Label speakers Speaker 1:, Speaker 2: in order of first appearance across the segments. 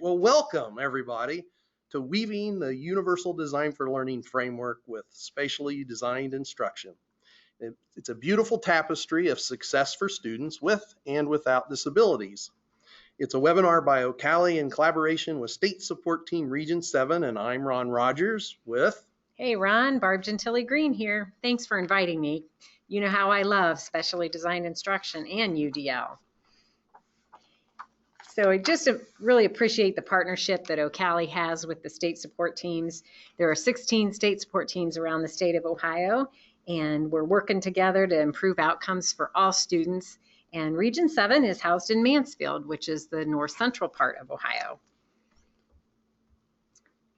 Speaker 1: Well, welcome everybody to Weaving the Universal Design for Learning framework with spatially designed instruction. It's a beautiful tapestry of success for students with and without disabilities. It's a webinar by OCALI in collaboration with State Support Team Region 7, and I'm Ron Rogers with...
Speaker 2: Hey Ron, Barb Gentili Green here. Thanks for inviting me. You know how I love specially designed instruction and UDL. So I just really appreciate the partnership that OCALI has with the state support teams. There are 16 state support teams around the state of Ohio, and we're working together to improve outcomes for all students. And Region 7 is housed in Mansfield, which is the north central part of Ohio.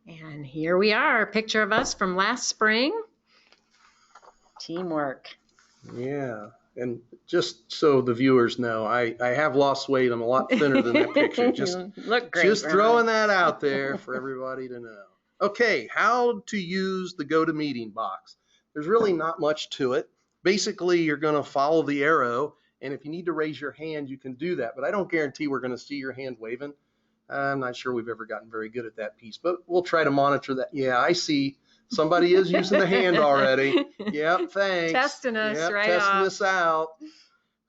Speaker 2: And here we are, a picture of us from last spring. Teamwork.
Speaker 1: Yeah. And just so the viewers know, I have lost weight. I'm a lot thinner than that picture. Just
Speaker 2: look great.
Speaker 1: Just throwing that out there for everybody to know. Okay, how to use the GoToMeeting box. There's really not much to it. Basically, you're going to follow the arrow, and if you need to raise your hand, you can do that. But I don't guarantee we're going to see your hand waving. I'm not sure we've ever gotten very good at that piece, but we'll try to monitor that. Yeah, I see. Somebody is using the hand already. Yep, thanks.
Speaker 2: Testing us,
Speaker 1: yep,
Speaker 2: right
Speaker 1: testing
Speaker 2: off.
Speaker 1: us out.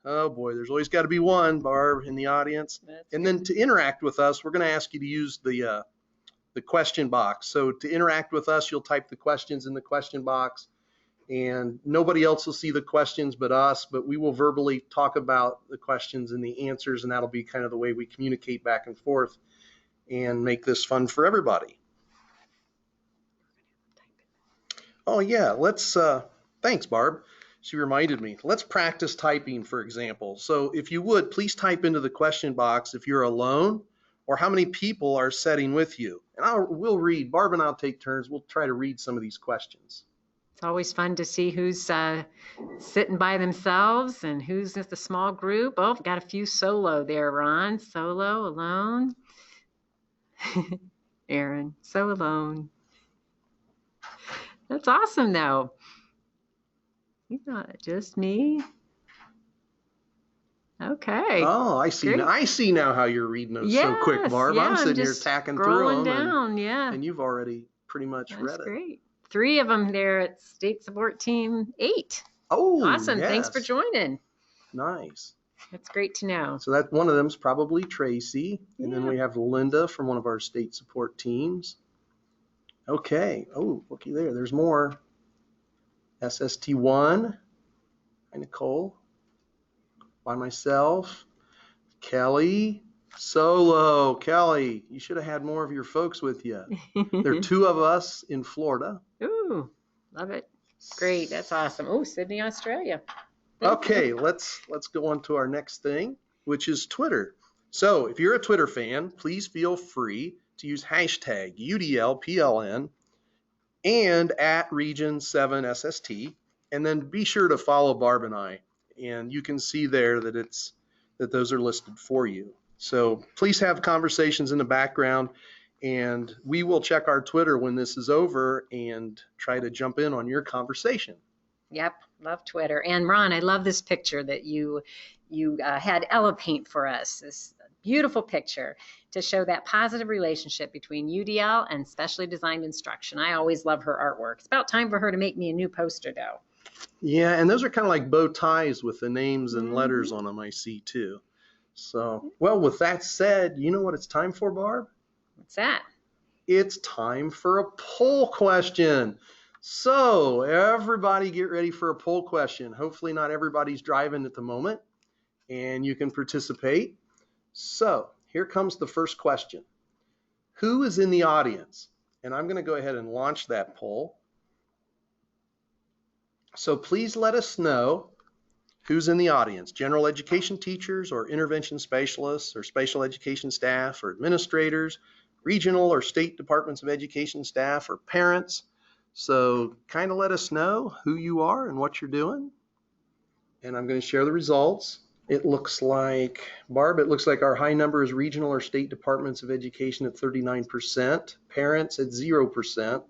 Speaker 1: Oh boy, there's always got to be one, Barb, in the audience. And then to interact with us, we're going to ask you to use the question box. So to interact with us, you'll type the questions in the question box, and nobody else will see the questions but us, but we will verbally talk about the questions and the answers, and that'll be kind of the way we communicate back and forth and make this fun for everybody. Oh yeah, let's, thanks Barb. She reminded me. Let's practice typing, for example. So if you would, please type into the question box if you're alone or how many people are sitting with you. And we'll read, Barb and I'll take turns. We'll try to read some of these questions.
Speaker 2: It's always fun to see who's sitting by themselves and who's in the small group. Oh, got a few solo there, Ron. Solo, alone. Aaron, so alone. That's awesome, though. You not just me. Okay.
Speaker 1: Oh, I see. Now, I see now how you're reading those so quick, Barb.
Speaker 2: Yeah,
Speaker 1: I'm sitting here tacking through them.
Speaker 2: Down,
Speaker 1: and you've already pretty much read it.
Speaker 2: That's great. 3 of them there at State Support Team 8.
Speaker 1: Oh,
Speaker 2: awesome.
Speaker 1: Yes.
Speaker 2: Thanks for joining.
Speaker 1: Nice.
Speaker 2: That's great to know.
Speaker 1: So that one of them is probably Tracy. And then we have Linda from one of our state support teams. Okay. Oh, looky there. There's more. SST1. Hi, Nicole. By myself. Kelly. Solo. Kelly, you should have had more of your folks with you. There are 2 of us in Florida.
Speaker 2: Ooh, love it. Great. That's awesome. Oh, Sydney, Australia.
Speaker 1: Okay, let's go on to our next thing, which is Twitter. So if you're a Twitter fan, please feel free to use hashtag UDLPLN and at Region 7 SST, and then be sure to follow Barb and I, and you can see there that those are listed for you. So please have conversations in the background, and we will check our Twitter when this is over and try to jump in on your conversation.
Speaker 2: Yep, love Twitter. And Ron, I love this picture that you had Ella paint for us. This beautiful picture to show that positive relationship between UDL and specially designed instruction. I always love her artwork. It's about time for her to make me a new poster, though.
Speaker 1: Yeah, and those are kind of like bow ties with the names and letters on them, I see, too. So, well, with that said, you know what it's time for, Barb?
Speaker 2: What's that?
Speaker 1: It's time for a poll question. So, everybody get ready for a poll question. Hopefully not everybody's driving at the moment, and you can participate. So, here comes the first question. Who is in the audience? And I'm going to go ahead and launch that poll. So please let us know who's in the audience. General education teachers or intervention specialists or special education staff or administrators, regional or state departments of education staff or parents. So kind of let us know who you are and what you're doing. And I'm going to share the results. It looks like, Barb, it looks like our high number is regional or state departments of education at 39%, parents at 0%,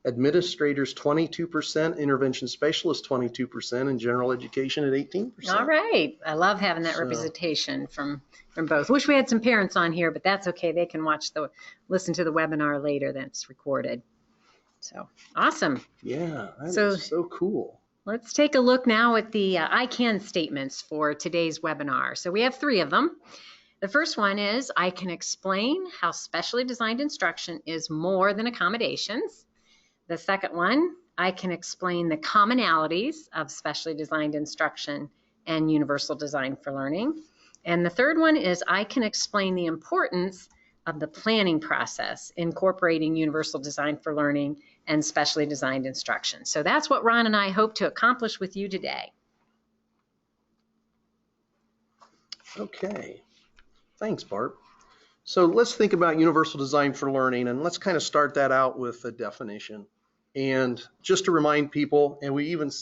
Speaker 1: administrators 22%, intervention specialists 22%, and general education at 18%.
Speaker 2: All right. I love having that representation from from both. Wish we had some parents on here, but that's okay. They can listen to the webinar later that's recorded. So awesome.
Speaker 1: Yeah, that is so cool.
Speaker 2: Let's take a look now at the ICANN statements for today's webinar. So we have 3 of them. The first one is, I can explain how specially designed instruction is more than accommodations. The second one, I can explain the commonalities of specially designed instruction and universal design for learning. And the third one is, I can explain the importance of the planning process, incorporating universal design for learning and specially designed instruction. So that's what Ron and I hope to accomplish with you today.
Speaker 1: Okay, thanks, Barb. So let's think about universal design for learning, and let's kind of start that out with a definition. And just to remind people, and we've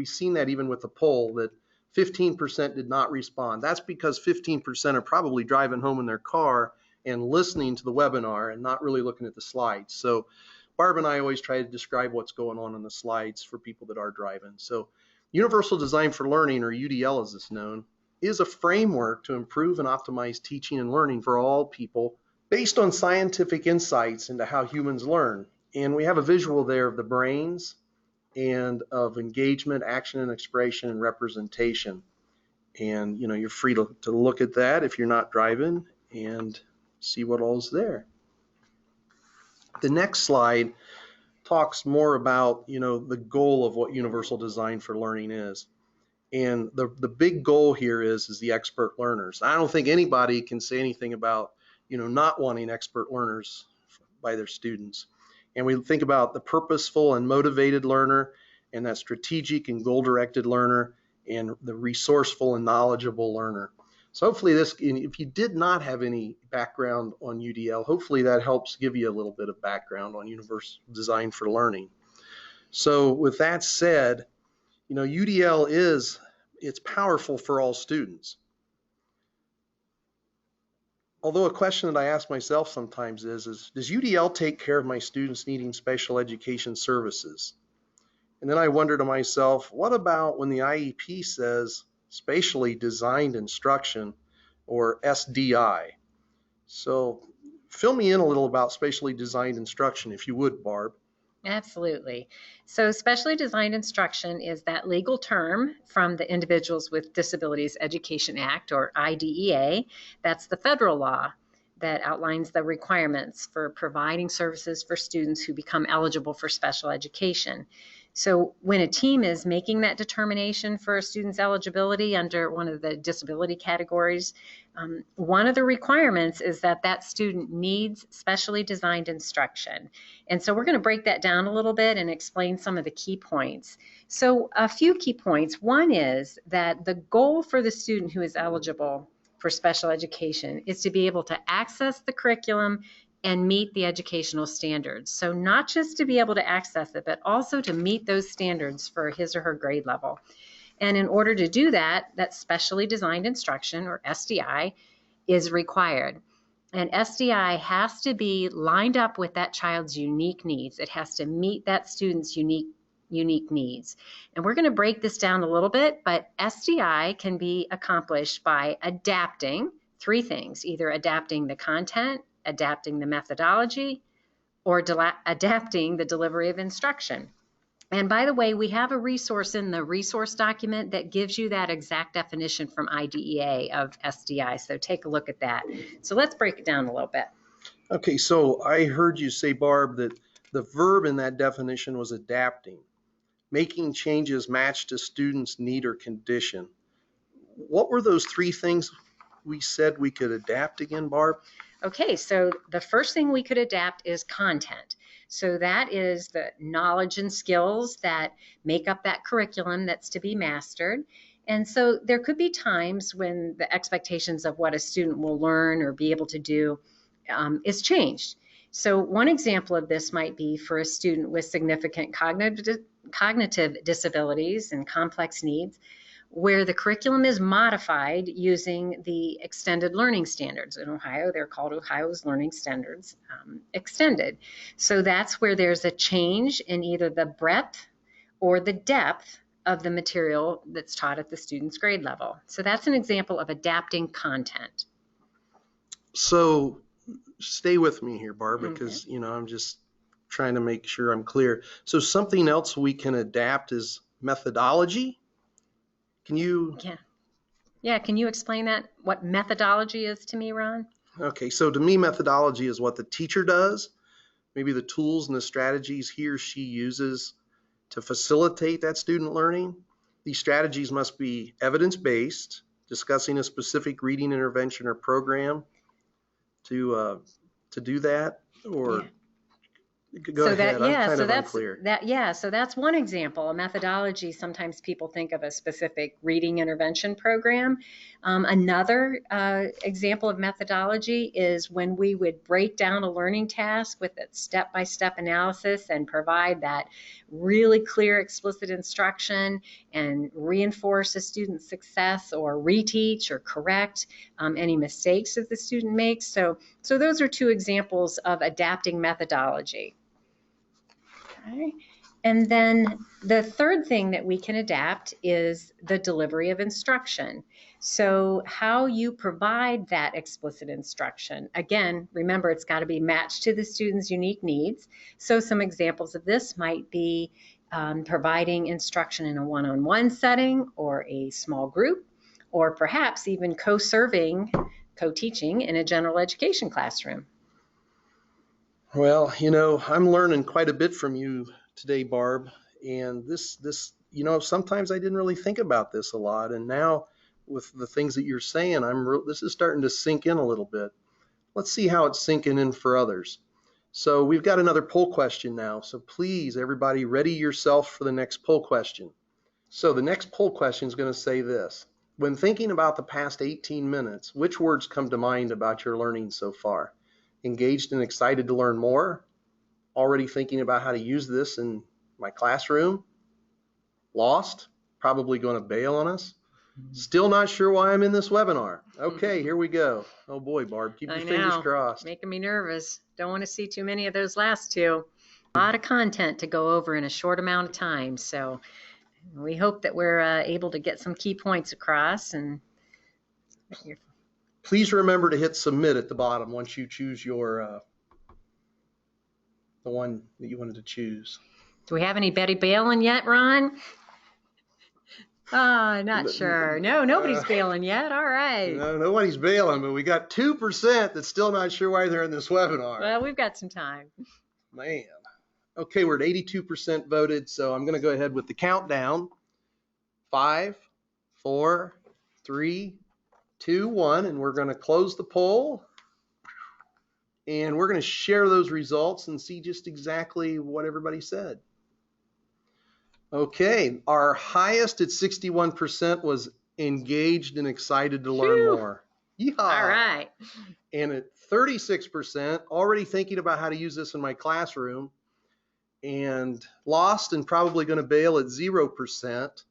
Speaker 1: seen that even with the poll, that 15% did not respond. That's because 15% are probably driving home in their car and listening to the webinar and not really looking at the slides. So Barb and I always try to describe what's going on in the slides for people that are driving. So universal design for learning, or UDL as it's known, is a framework to improve and optimize teaching and learning for all people based on scientific insights into how humans learn. And we have a visual there of the brains and of engagement, action and expression, and representation. And you're free to look at that if you're not driving and see what all is there. The next slide talks more about the goal of what universal design for learning is. And the big goal here is the expert learners. I don't think anybody can say anything about not wanting expert learners by their students. And we think about the purposeful and motivated learner, and that strategic and goal-directed learner, and the resourceful and knowledgeable learner. So hopefully if you did not have any background on UDL, hopefully that helps give you a little bit of background on universal design for learning. So with that said, UDL it's powerful for all students. Although a question that I ask myself sometimes is does UDL take care of my students needing special education services? And then I wonder to myself, what about when the IEP says spatially designed instruction, or SDI? So fill me in a little about spatially designed instruction, if you would, Barb.
Speaker 2: Absolutely. So specially designed instruction is that legal term from the Individuals with Disabilities Education Act, or IDEA. That's the federal law that outlines the requirements for providing services for students who become eligible for special education. So when a team is making that determination for a student's eligibility under one of the disability categories, one of the requirements is that that student needs specially designed instruction. And so we're going to break that down a little bit and explain some of the key points. So a few key points. One is that the goal for the student who is eligible for special education is to be able to access the curriculum and meet the educational standards. So not just to be able to access it, but also to meet those standards for his or her grade level. And in order to do that, that specially designed instruction, or SDI, is required. And SDI has to be lined up with that child's unique needs. It has to meet that student's unique needs. And we're going to break this down a little bit, but SDI can be accomplished by adapting 3 things: either adapting the content, adapting the methodology, or adapting the delivery of instruction. And by the way, we have a resource in the resource document that gives you that exact definition from IDEA of SDI. So take a look at that. So let's break it down a little bit.
Speaker 1: Okay, so I heard you say, Barb, that the verb in that definition was adapting, making changes match to students' need or condition. What were those 3 things we said we could adapt again, Barb?
Speaker 2: Okay, so the first thing we could adapt is content. So that is the knowledge and skills that make up that curriculum that's to be mastered. And so there could be times when the expectations of what a student will learn or be able to do is changed. So one example of this might be for a student with significant cognitive disabilities and complex needs, where the curriculum is modified using the extended learning standards. In Ohio, they're called Ohio's Learning Standards Extended. So that's where there's a change in either the breadth or the depth of the material that's taught at the student's grade level. So that's an example of adapting content.
Speaker 1: So stay with me here, Barb,
Speaker 2: Okay.
Speaker 1: because, I'm just trying to make sure I'm clear. So something else we can adapt is methodology. Can you?
Speaker 2: Yeah. Can you explain that? What methodology is to me, Ron?
Speaker 1: Okay, so to me, methodology is what the teacher does, maybe the tools and the strategies he or she uses to facilitate that student learning. These strategies must be evidence-based, discussing a specific reading intervention or program to do that, or go ahead. I'm kind of unclear.
Speaker 2: So that's one example, a methodology. Sometimes people think of a specific reading intervention program. Another example of methodology is when we would break down a learning task with its step-by-step analysis and provide that really clear, explicit instruction and reinforce a student's success or reteach or correct any mistakes that the student makes. So those are two examples of adapting methodology. Okay. And then the third thing that we can adapt is the delivery of instruction. So how you provide that explicit instruction. Again, remember, it's got to be matched to the student's unique needs. So some examples of this might be providing instruction in a one-on-one setting or a small group, or perhaps even co-serving, co-teaching in a general education classroom.
Speaker 1: Well, I'm learning quite a bit from you today, Barb. And this, sometimes I didn't really think about this a lot. And now with the things that you're saying, this is starting to sink in a little bit. Let's see how it's sinking in for others. So we've got another poll question now. So please, everybody, ready yourself for the next poll question. So the next poll question is going to say this. When thinking about the past 18 minutes, which words come to mind about your learning so far? Engaged and excited to learn more? Already thinking about how to use this in my classroom? Lost? Probably going to bail on us? Still not sure why I'm in this webinar. Okay, here we go. Oh boy, Barb, keep your fingers crossed.
Speaker 2: Making me nervous. Don't want to see too many of those last two. A lot of content to go over in a short amount of time. So we hope that we're able to get some key points across. And
Speaker 1: please remember to hit submit at the bottom once you choose your the one that you wanted to choose.
Speaker 2: Do we have anybody bailing yet, Ron? Not sure. No, nobody's bailing yet. All right.
Speaker 1: No, nobody's bailing, but we got 2% that's still not sure why they're in this webinar.
Speaker 2: Well, we've got some time.
Speaker 1: Man. Okay, we're at 82% voted, so I'm going to go ahead with the countdown. 5, 4, 3, 2, 1, and we're going to close the poll. And we're going to share those results and see just exactly what everybody said. Okay, our highest at 61% was engaged and excited to learn more. Yeehaw.
Speaker 2: All right.
Speaker 1: And at 36%, already thinking about how to use this in my classroom, and lost and probably going to bail at 0%,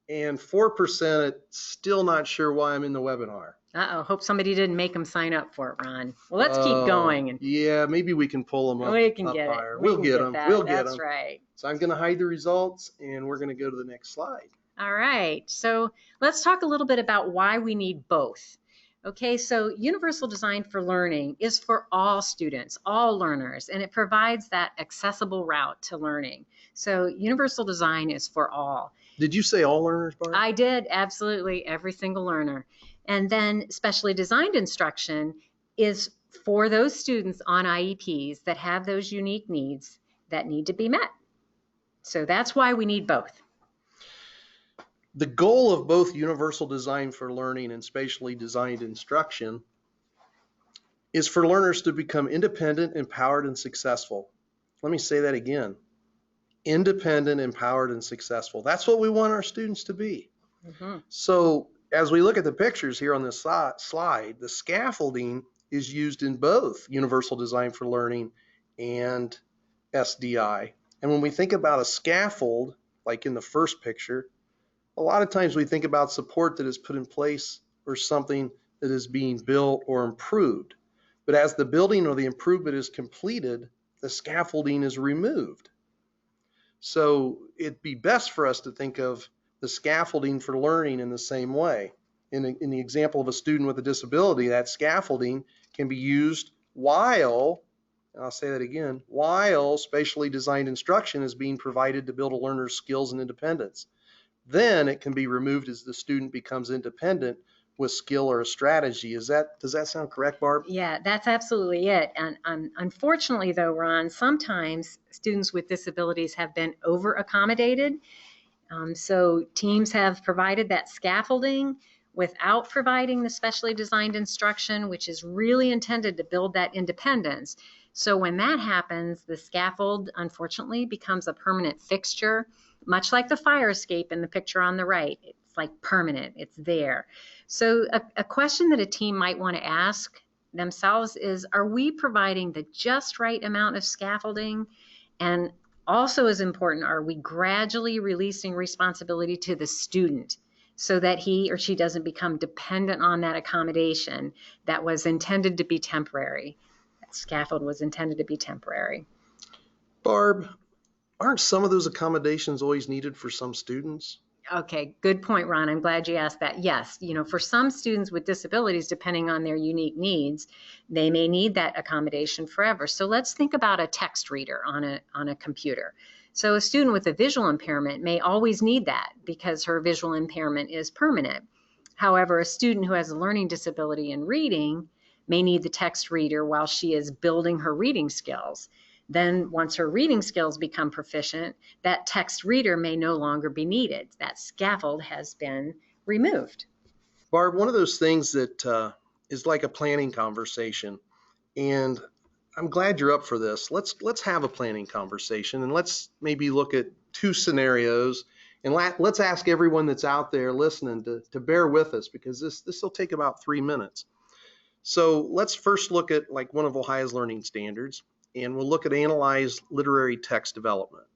Speaker 1: and 4% at still not sure why I'm in the webinar.
Speaker 2: Hope somebody didn't make them sign up for it, Ron. Well, let's keep going.
Speaker 1: Yeah, maybe we can pull them up.
Speaker 2: We can get
Speaker 1: higher.
Speaker 2: it.
Speaker 1: We'll get them. We'll get them.
Speaker 2: That's right.
Speaker 1: So I'm going to hide the results, and we're going to go to the next slide.
Speaker 2: All right. So let's talk a little bit about why we need both. Okay, so Universal Design for Learning is for all students, all learners, and it provides that accessible route to learning. So Universal Design is for all.
Speaker 1: Did you say all learners, Barb?
Speaker 2: I did, absolutely, every single learner. And then specially designed instruction is for those students on IEPs that have those unique needs that need to be met. So that's why we need both.
Speaker 1: The goal of both Universal Design for Learning and spatially designed instruction is for learners to become independent, empowered, and successful. Let me say that again. Independent, empowered, and successful. That's what we want our students to be. Mm-hmm. So as we look at the pictures here on this slide, the scaffolding is used in both Universal Design for Learning and SDI. And when we think about a scaffold, like in the first picture, a lot of times we think about support that is put in place or something that is being built or improved. But as the building or the improvement is completed, the scaffolding is removed. So it'd be best for us to think of the scaffolding for learning in the same way. In the example of a student with a disability, that scaffolding can be used while, and I'll say that again, while spatially designed instruction is being provided to build a learner's skills and independence. Then it can be removed as the student becomes independent with skill or a strategy. Does that sound correct, Barb?
Speaker 2: Yeah, that's absolutely it. And unfortunately, though, Ron, sometimes students with disabilities have been over accommodated. So teams have provided that scaffolding without providing the specially designed instruction, which is really intended to build that independence. So when that happens, the scaffold, unfortunately, becomes a permanent fixture, much like the fire escape in the picture on the right. It's like permanent, it's there. So a question that a team might want to ask themselves is, are we providing the just right amount of scaffolding? And also as important, are we gradually releasing responsibility to the student so that he or she doesn't become dependent on that accommodation that was intended to be temporary? That scaffold was intended to be temporary.
Speaker 1: Barb, aren't some of those accommodations always needed for some students?
Speaker 2: Okay, good point, Ron. I'm glad you asked that. Yes, for some students with disabilities, depending on their unique needs, they may need that accommodation forever. So let's think about a text reader on a computer. So a student with a visual impairment may always need that because her visual impairment is permanent. However, a student who has a learning disability in reading may need the text reader while she is building her reading skills. Then once her reading skills become proficient, that text reader may no longer be needed. That scaffold has been removed.
Speaker 1: Barb, one of those things that is like a planning conversation, and I'm glad you're up for this. Let's have a planning conversation, and let's maybe look at two scenarios, and let's ask everyone that's out there listening to bear with us, because this will take about 3 minutes. So let's first look at like one of Ohio's learning standards, and we'll look at analyze literary text development,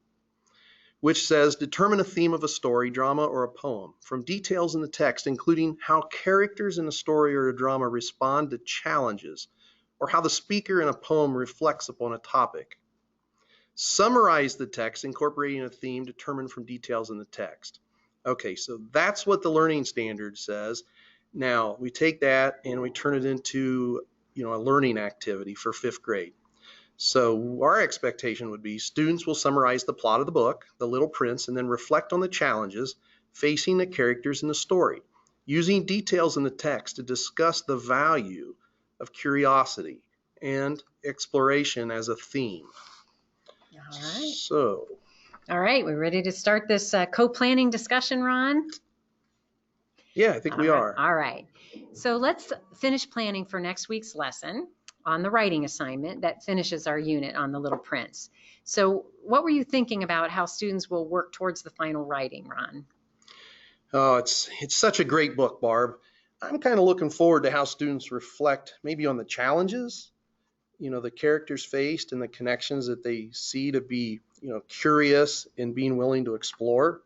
Speaker 1: which says determine a theme of a story, drama, or a poem from details in the text, including how characters in a story or a drama respond to challenges, or how the speaker in a poem reflects upon a topic. Summarize the text, incorporating a theme determined from details in the text. Okay, so that's what the learning standard says. Now we take that and we turn it into a learning activity for 5th grade. So our expectation would be students will summarize the plot of the book, The Little Prince, and then reflect on the challenges facing the characters in the story, using details in the text to discuss the value of curiosity and exploration as a theme.
Speaker 2: All right. All right, we're ready to start this co-planning discussion, Ron?
Speaker 1: Yeah, I think we are.
Speaker 2: All right. So let's finish planning for next week's lesson on the writing assignment that finishes our unit on The Little Prince. So what were you thinking about how students will work towards the final writing, Ron?
Speaker 1: Oh, it's such a great book, Barb. I'm kind of looking forward to how students reflect maybe on the challenges, the characters faced and the connections that they see to be, curious and being willing to explore.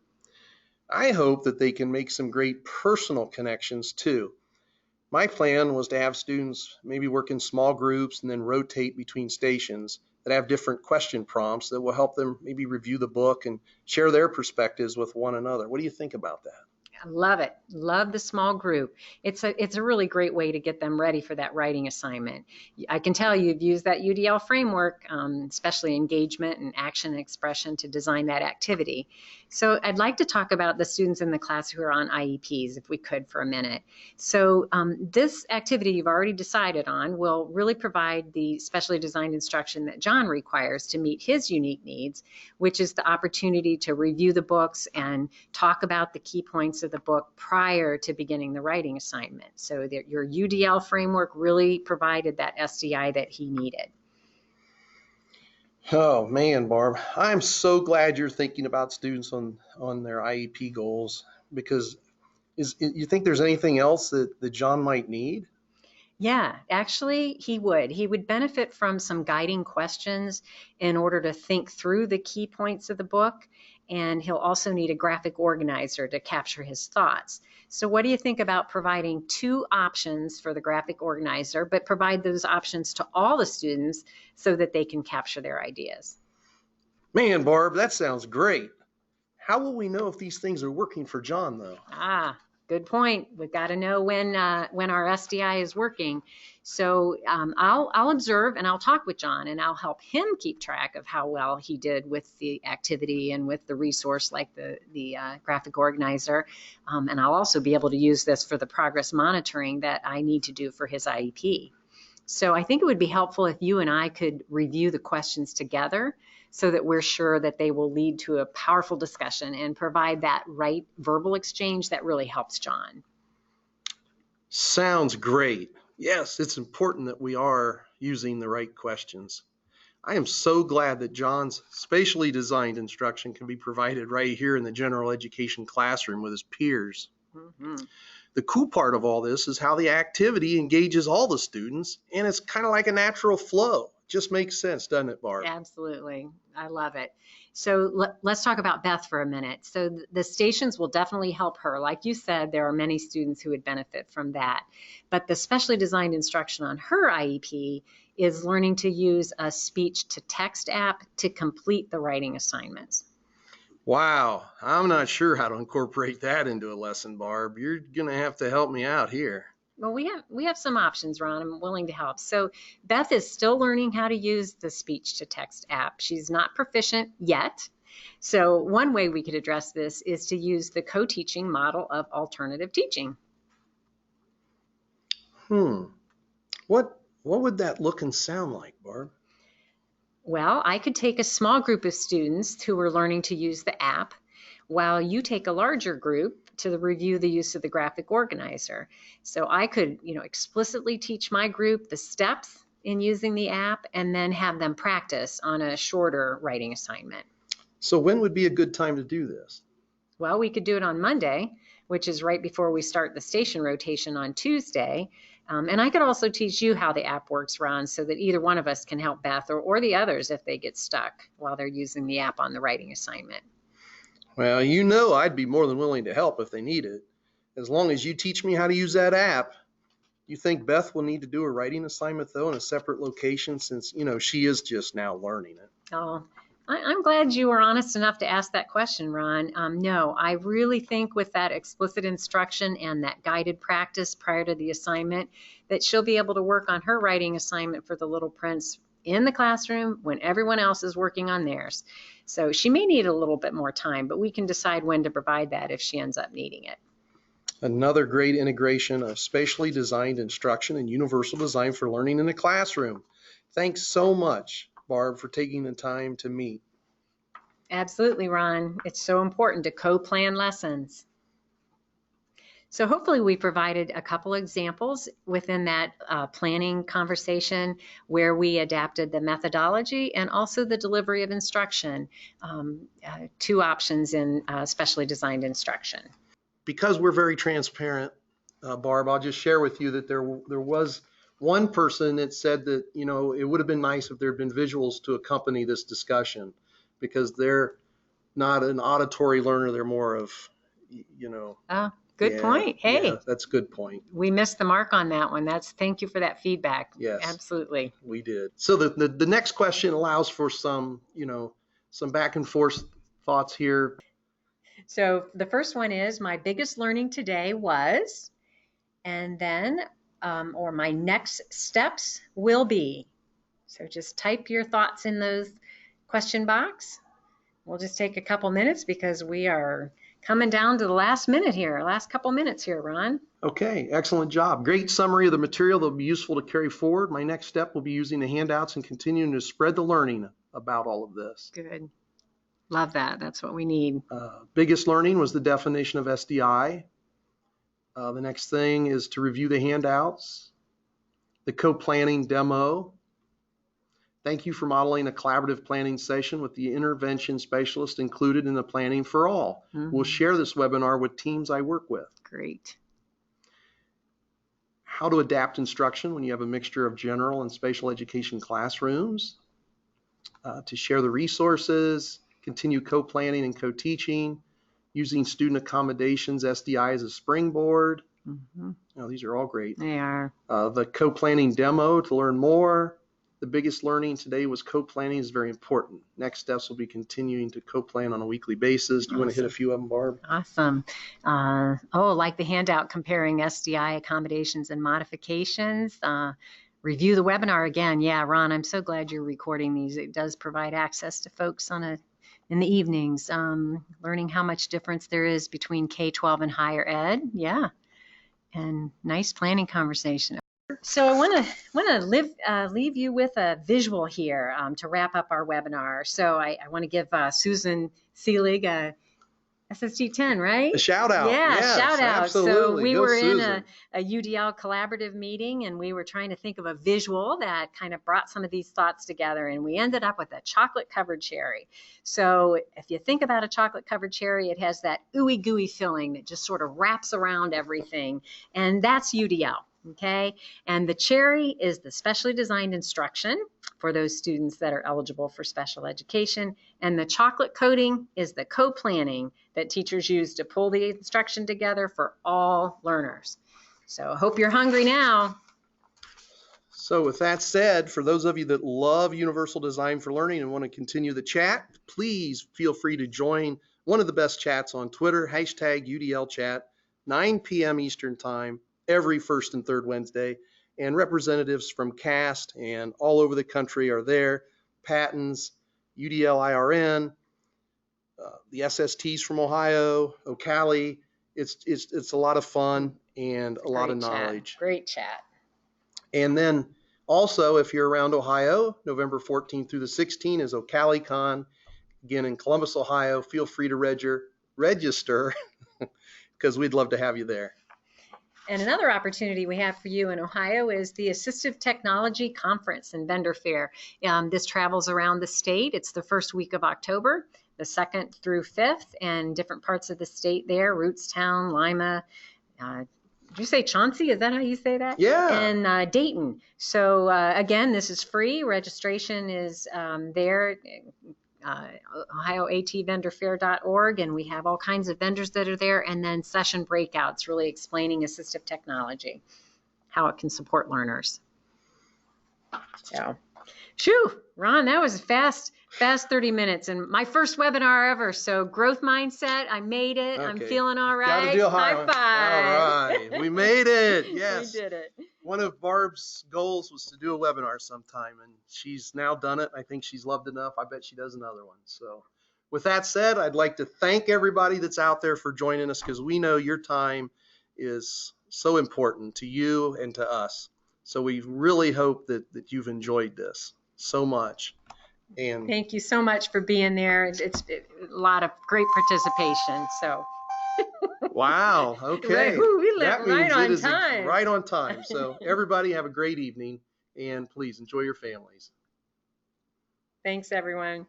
Speaker 1: I hope that they can make some great personal connections too. My plan was to have students maybe work in small groups and then rotate between stations that have different question prompts that will help them maybe review the book and share their perspectives with one another. What do you think about that?
Speaker 2: I love it. Love the small group. It's a really great way to get them ready for that writing assignment. I can tell you've used that UDL framework, especially engagement and action and expression, to design that activity. So I'd like to talk about the students in the class who are on IEPs, if we could, for a minute. So this activity you've already decided on will really provide the specially designed instruction that John requires to meet his unique needs, which is the opportunity to review the books and talk about the key points of the book prior to beginning the writing assignment. So that your UDL framework really provided that SDI that he needed.
Speaker 1: Oh man, Barb, I'm so glad you're thinking about students on their IEP goals, because you think there's anything else that John might need?
Speaker 2: Yeah, actually, he would. He would benefit from some guiding questions in order to think through the key points of the book. And he'll also need a graphic organizer to capture his thoughts. So what do you think about providing 2 options for the graphic organizer, but provide those options to all the students so that they can capture their ideas?
Speaker 1: Man, Barb, that sounds great. How will we know if these things are working for John, though?
Speaker 2: Good point. We've got to know when our SDI is working. So I'll observe and I'll talk with John and I'll help him keep track of how well he did with the activity and with the resource like the graphic organizer. And I'll also be able to use this for the progress monitoring that I need to do for his IEP. So I think it would be helpful if you and I could review the questions together so that we're sure that they will lead to a powerful discussion and provide that right verbal exchange that really helps John.
Speaker 1: Sounds great. Yes, it's important that we are using the right questions. I am so glad that John's spatially designed instruction can be provided right here in the general education classroom with his peers. Mm-hmm. The cool part of all this is how the activity engages all the students, and it's kind of like a natural flow. Just makes sense, doesn't it, Barb?
Speaker 2: Absolutely. I love it. So let's talk about Beth for a minute. So the stations will definitely help her. Like you said, there are many students who would benefit from that. But the specially designed instruction on her IEP is learning to use a speech-to-text app to complete the writing assignments.
Speaker 1: Wow, I'm not sure how to incorporate that into a lesson, Barb. You're going to have to help me out here.
Speaker 2: Well, we have some options, Ron. I'm willing to help. So Beth is still learning how to use the speech-to-text app. She's not proficient yet. So one way we could address this is to use the co-teaching model of alternative teaching.
Speaker 1: What would that look and sound like, Barb?
Speaker 2: Well, I could take a small group of students who are learning to use the app while you take a larger group to review the use of the graphic organizer. So I could, explicitly teach my group the steps in using the app and then have them practice on a shorter writing assignment.
Speaker 1: So when would be a good time to do this?
Speaker 2: Well, we could do it on Monday, which is right before we start the station rotation on Tuesday. And I could also teach you how the app works, Ron, so that either one of us can help Beth or the others if they get stuck while they're using the app on the writing assignment.
Speaker 1: Well, I'd be more than willing to help if they need it. As long as you teach me how to use that app. You think Beth will need to do a writing assignment, though, in a separate location since, she is just now learning it?
Speaker 2: Oh, I'm glad you were honest enough to ask that question, Ron. No, I really think with that explicit instruction and that guided practice prior to the assignment, that she'll be able to work on her writing assignment for the Little Prince in the classroom when everyone else is working on theirs. So she may need a little bit more time, but we can decide when to provide that if she ends up needing it.
Speaker 1: Another great integration of spatially designed instruction and universal design for learning in the classroom. Thanks so much, Barb, for taking the time to meet.
Speaker 2: Absolutely, Ron. It's so important to co-plan lessons. So hopefully we provided a couple examples within that planning conversation where we adapted the methodology and also the delivery of instruction, two options in specially designed instruction.
Speaker 1: Because we're very transparent, Barb, I'll just share with you that there was one person that said that, it would have been nice if there had been visuals to accompany this discussion because they're not an auditory learner. They're more of,
Speaker 2: Good point. Hey,
Speaker 1: yeah, that's a good point.
Speaker 2: We missed the mark on that one. Thank you for that feedback.
Speaker 1: Yes,
Speaker 2: absolutely.
Speaker 1: We did. So the next question allows for some back and forth thoughts here.
Speaker 2: So the first one is my biggest learning today was, and then, or my next steps will be. So just type your thoughts in those question box. We'll just take a couple minutes because we are coming down to the last couple minutes here, Ron.
Speaker 1: Okay, excellent job. Great summary of the material that will be useful to carry forward. My next step will be using the handouts and continuing to spread the learning about all of this.
Speaker 2: Good. Love that. That's what we need.
Speaker 1: Biggest learning was the definition of SDI. The next thing is to review the handouts, the co-planning demo. Thank you for modeling a collaborative planning session with the intervention specialist included in the planning for all. Mm-hmm. We'll share this webinar with teams I work with.
Speaker 2: Great.
Speaker 1: How to adapt instruction when you have a mixture of general and spatial education classrooms. To share the resources, continue co-planning and co-teaching, using student accommodations, SDI as a springboard. Mm-hmm. These are all great.
Speaker 2: They are.
Speaker 1: The co-planning demo to learn more. The biggest learning today was co-planning is very important. Next steps will be continuing to co-plan on a weekly basis. Do you want to hit a few of them, Barb?
Speaker 2: Awesome. Like the handout comparing SDI accommodations and modifications. Review the webinar again. Yeah, Ron, I'm so glad you're recording these. It does provide access to folks in the evenings. Learning how much difference there is between K-12 and higher ed. Yeah, and nice planning conversation. So I want to leave you with a visual here to wrap up our webinar. So I want to give Susan Seelig a SST 10, right?
Speaker 1: A shout out.
Speaker 2: Yeah,
Speaker 1: yes,
Speaker 2: shout out.
Speaker 1: Absolutely.
Speaker 2: So we were
Speaker 1: Susan.
Speaker 2: in a UDL collaborative meeting, and we were trying to think of a visual that kind of brought some of these thoughts together, and we ended up with a chocolate covered cherry. So if you think about a chocolate covered cherry, it has that ooey gooey filling that just sort of wraps around everything, and that's UDL. Okay, and the cherry is the specially designed instruction for those students that are eligible for special education, and the chocolate coating is the co-planning that teachers use to pull the instruction together for all learners. So I hope you're hungry now.
Speaker 1: So with that said, for those of you that love Universal Design for Learning and want to continue the chat, please feel free to join one of the best chats on Twitter, hashtag UDL Chat, 9 p.m. Eastern Time, every first and third Wednesday, and representatives from CAST and all over the country are there. Pattons, UDL IRN, the SSTs from Ohio, OCALI. It's a lot of fun and a lot of knowledge.
Speaker 2: Great chat.
Speaker 1: And then also, if you're around Ohio, November 14th through the 16th is OCALICon. Again, in Columbus, Ohio. Feel free to register because we'd love to have you there.
Speaker 2: And another opportunity we have for you in Ohio is the Assistive Technology Conference and Vendor Fair. This travels around the state. It's the first week of October, the 2nd through 5th, and different parts of the state there, Rootstown, Lima, did you say Chauncey? Is that how you say that?
Speaker 1: Yeah.
Speaker 2: And Dayton. So again, this is free. Registration is there. OhioATVendorFair.org, and we have all kinds of vendors that are there, and then session breakouts really explaining assistive technology, how it can support learners. So, shoo, Ron, that was a fast 30 minutes, and my first webinar ever. So growth mindset, I made it. Okay. I'm feeling all right.
Speaker 1: Got a deal high.
Speaker 2: High five.
Speaker 1: All right, we made it. Yes,
Speaker 2: we did it.
Speaker 1: One of Barb's goals was to do a webinar sometime, and she's now done it. I think she's loved enough. I bet she does another one. So with that said, I'd like to thank everybody that's out there for joining us, because we know your time is so important to you and to us. So we really hope that you've enjoyed this so much. And
Speaker 2: thank you so much for being there. It's a lot of great participation. So.
Speaker 1: Wow. Okay.
Speaker 2: Right. Ooh, we left
Speaker 1: that means
Speaker 2: right on
Speaker 1: it is
Speaker 2: time.
Speaker 1: Right on time. So everybody have a great evening, and please enjoy your families.
Speaker 2: Thanks, everyone.